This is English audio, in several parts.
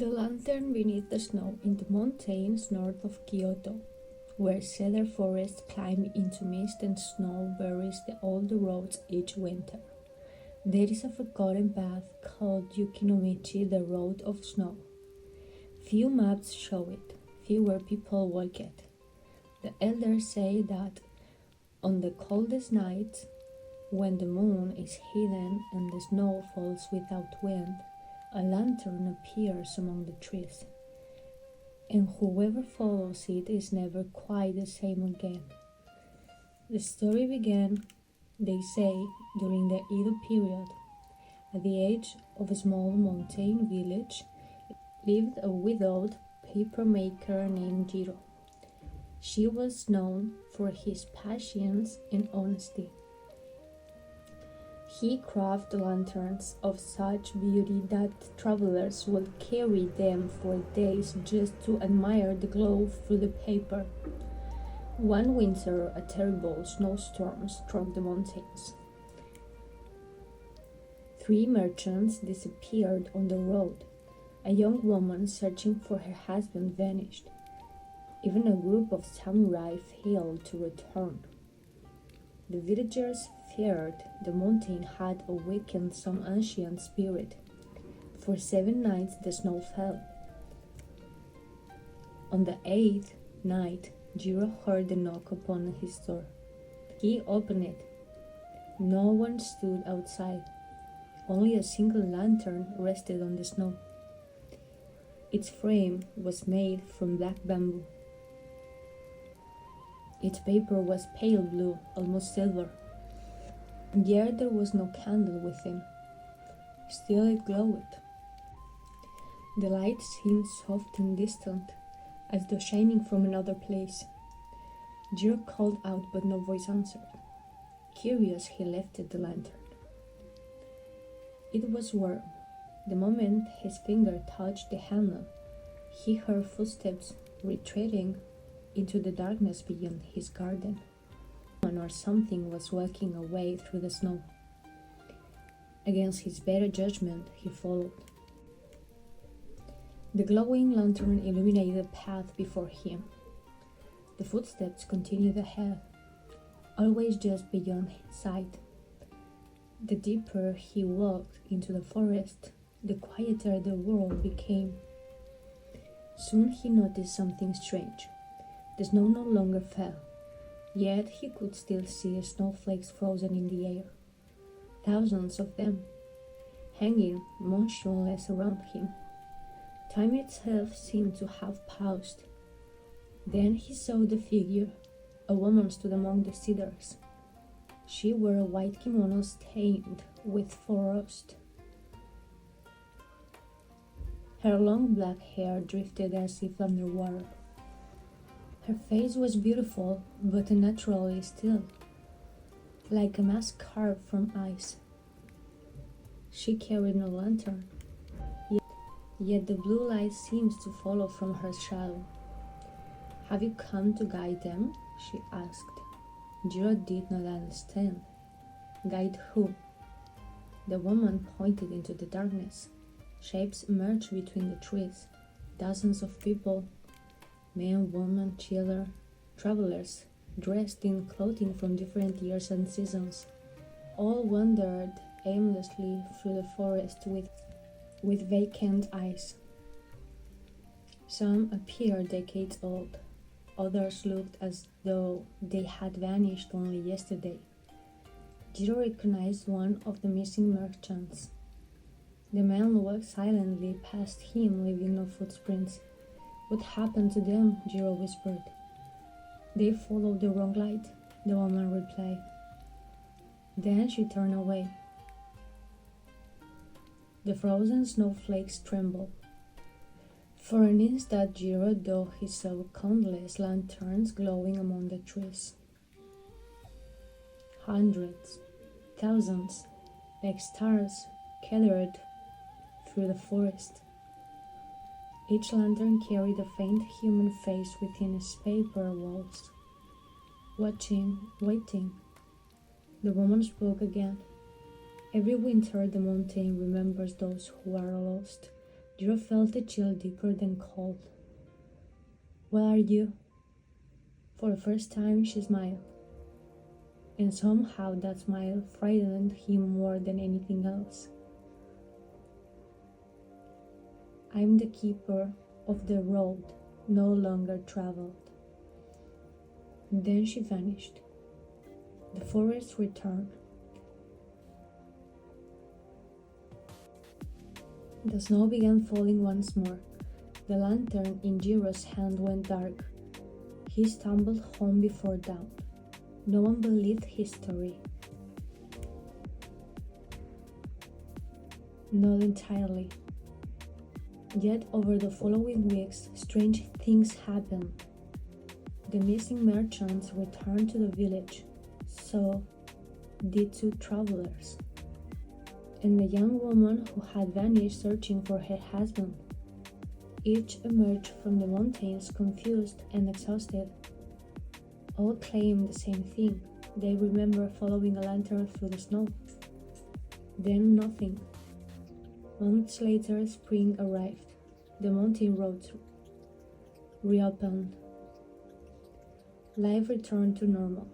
The lantern beneath the snow in the mountains north of Kyoto, where cedar forests climb into mist and snow buries all the roads each winter. There is a forgotten path called Yukinomichi, the Road of Snow. Few maps show it, fewer people walk it. The elders say that on the coldest nights, when the moon is hidden and the snow falls without wind, a lantern appears among the trees, and whoever follows it is never quite the same again. The story began, they say, during the Edo period. At the edge of a small mountain village lived a widowed papermaker named Jiro. She was known for his patience and honesty. He crafted lanterns of such beauty that travelers would carry them for days just to admire the glow through the paper. One winter, a terrible snowstorm struck the mountains. 3 merchants disappeared on the road. A young woman searching for her husband vanished. Even a group of samurai failed to return. The villagers feared the mountain had awakened some ancient spirit. For 7 nights the snow fell. On the 8th night, Jiro heard a knock upon his door. He opened it. No one stood outside. Only a single lantern rested on the snow. Its frame was made from black bamboo. Its paper was pale blue, almost silver. Yet there was no candle within. Still it glowed. The light seemed soft and distant, as though shining from another place. Jiro called out, but no voice answered. Curious, he lifted the lantern. It was warm. The moment his finger touched the handle, he heard footsteps retreating into the darkness beyond his garden. Someone or something was walking away through the snow. Against his better judgment, he followed. The glowing lantern illuminated the path before him. The footsteps continued ahead, always just beyond his sight. The deeper he walked into the forest, the quieter the world became. Soon he noticed something strange. The snow no longer fell, yet he could still see snowflakes frozen in the air. Thousands of them, hanging motionless around him. Time itself seemed to have paused. Then he saw the figure. A woman stood among the cedars. She wore a white kimono stained with frost. Her long black hair drifted as if underwater. Her face was beautiful, but unnaturally still, like a mask carved from ice. She carried no lantern, yet the blue light seems to follow from her shadow. "Have you come to guide them?" she asked. Jiro did not understand. Guide who? The woman pointed into the darkness. Shapes emerged between the trees. Dozens of people, men, women, children, travelers, dressed in clothing from different years and seasons, all wandered aimlessly through the forest with vacant eyes. Some appeared decades old. Others looked as though they had vanished only yesterday. Jiro recognized one of the missing merchants. The man walked silently past him, leaving no footprints. "What happened to them?" Jiro whispered. "They followed the wrong light," the woman replied. Then she turned away. The frozen snowflakes trembled. For an instant, Jiro thought he saw countless lanterns glowing among the trees. Hundreds, thousands, like stars scattered through the forest. Each lantern carried a faint human face within its paper walls. Watching, waiting. The woman spoke again. "Every winter the mountain remembers those who are lost. Jiro felt a chill deeper than cold. "Where are you?" For the first time, she smiled, and somehow that smile frightened him more than anything else. "I'm the keeper of the road no longer traveled." Then she vanished. The forest returned. The snow began falling once more. The lantern in Jiro's hand went dark. He stumbled home before dawn. No one believed his story. Not entirely. Yet over the following weeks, strange things happened. The missing merchants returned to the village. So did two travelers, and the young woman who had vanished searching for her husband. Each emerged from the mountains confused and exhausted. All claimed the same thing. They remember following a lantern through the snow. Then nothing. Months later, spring arrived. The mountain roads reopened. Life returned to normal.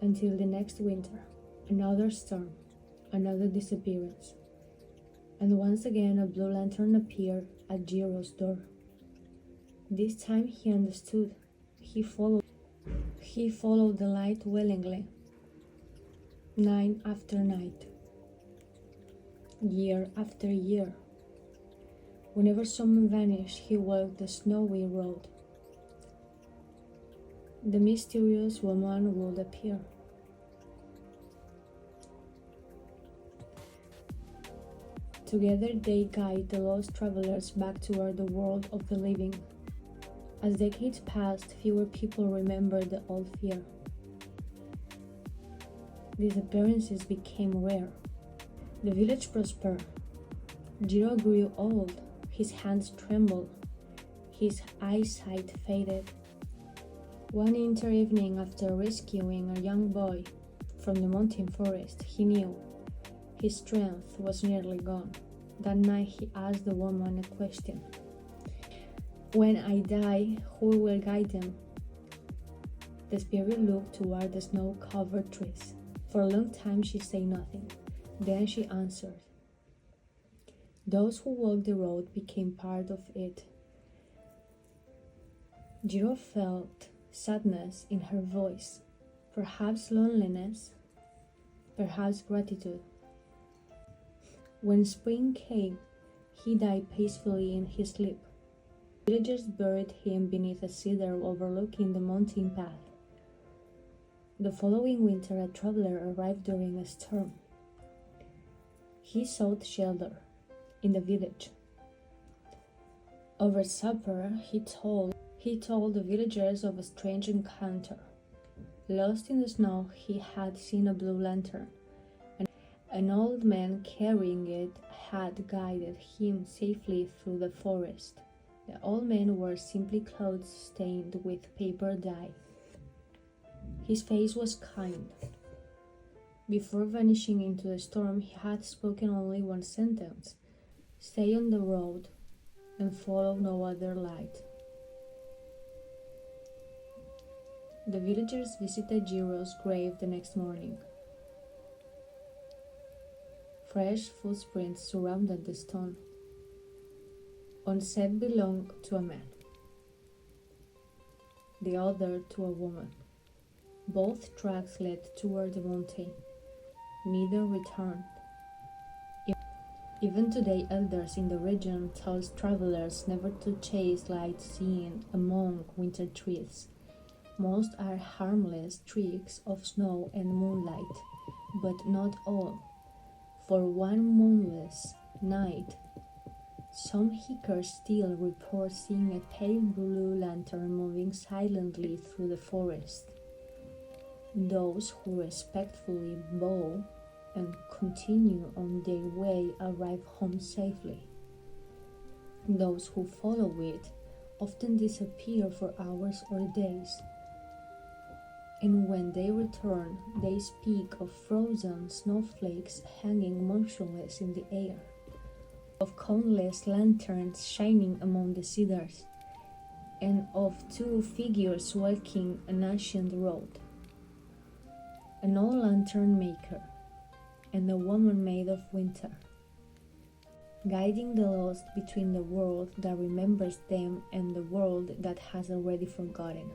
Until the next winter, another storm, another disappearance. And once again a blue lantern appeared at Jiro's door. This time he understood. He followed the light willingly. Night after night. Year after year. Whenever someone vanished, he walked the snowy road. The mysterious woman would appear. Together they guide the lost travelers back toward the world of the living. As decades passed, fewer people remembered the old fear. Disappearances became rare. The village prospered. Jiro grew old. His hands trembled. His eyesight faded. One winter evening, after rescuing a young boy from the mountain forest, he knew his strength was nearly gone. That night he asked the woman a question. "When I die, who will guide them?" The spirit looked toward the snow-covered trees. For a long time she said nothing. Then she answered. Those who walked the road became part of it. Jiro felt sadness in her voice, perhaps loneliness, perhaps gratitude. When spring came, he died peacefully in his sleep. Villagers buried him beneath a cedar overlooking the mountain path. The following winter, a traveler arrived during a storm. He sought shelter in the village. Over supper, he told the villagers of a strange encounter. Lost in the snow, he had seen a blue lantern. An old man carrying it had guided him safely through the forest. The old man wore simply clothes stained with paper dye. His face was kind. Before vanishing into the storm, he had spoken only one sentence: "Stay on the road and follow no other light." The villagers visited Jiro's grave the next morning. Fresh footprints surrounded the stone. One said belonged to a man, the other to a woman. Both tracks led toward the mountain. Neither returned. Even today, elders in the region tell travelers never to chase light seen among winter trees. Most are harmless tricks of snow and moonlight, but not all. For one moonless night, some hikers still report seeing a pale blue lantern moving silently through the forest. Those who respectfully bow and continue on their way arrive home safely. Those who follow it often disappear for hours or days. And when they return, they speak of frozen snowflakes hanging motionless in the air. of countless lanterns shining among the cedars, and of two figures walking an ancient road, an old lantern maker and a woman made of winter, guiding the lost between the world that remembers them and the world that has already forgotten.